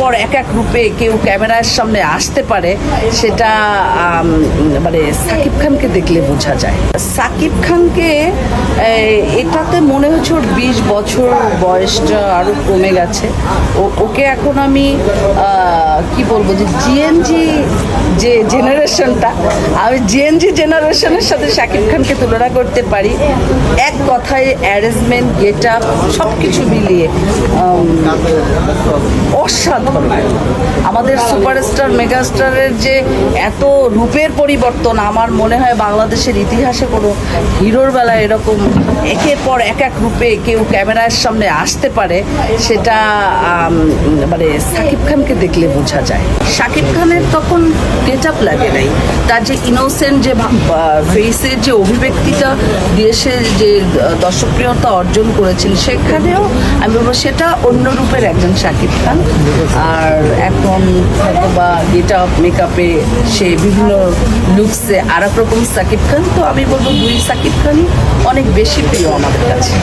পর এক এক রূপে কেউ ক্যামেরার সামনে আসতে পারে, সেটা মানে সাকিব খানকে দেখলে বোঝা যায়। সাকিব খানকে এটাতে মনে হচ্ছে ওর 20 বছর বয়সটা আরও কমে গেছে। ওকে এখন আমি কি বলবো, যে জিএনজি যে জেনারেশনটা, আমি জিএনজি জেনারেশনের সাথে শাকিব খানকে তুলনা করতে পারি। এক কথায় অ্যারেঞ্জমেন্ট, গেট আপ, সব কিছু মিলিয়ে অসাধারণ। আমাদের সুপারস্টার মেগাস্টারের যে এত রূপের পরিবর্তন, আমার মনে হয় বাংলাদেশের ইতিহাসে কোনো হিরোর বেলায় এরকম একের পর এক এক রূপে কেউ ক্যামেরার সামনে আসতে পারে, সেটা মানে সাকিব খানকে দেখলে বোঝা যায়। শাকিব খানের তখন গেট আপ লাগে নাই, তার যে ইনোসেন্ট যে ফেসের যে অভিব্যক্তিটা দিয়ে সে যে দর্শকপ্রিয়তা অর্জন করেছেন, সেখানেও আমি বলবো সেটা অন্য রূপের একজন শাকিব খান। আর এখন হয়তো বা গেট আপ মেকআপে সে বিভিন্ন লুকসে আর এক রকম শাকিব খান। তো আমি বলবো দুই শাকিব খানই অনেক বেশি প্রিয় আমাদের কাছে।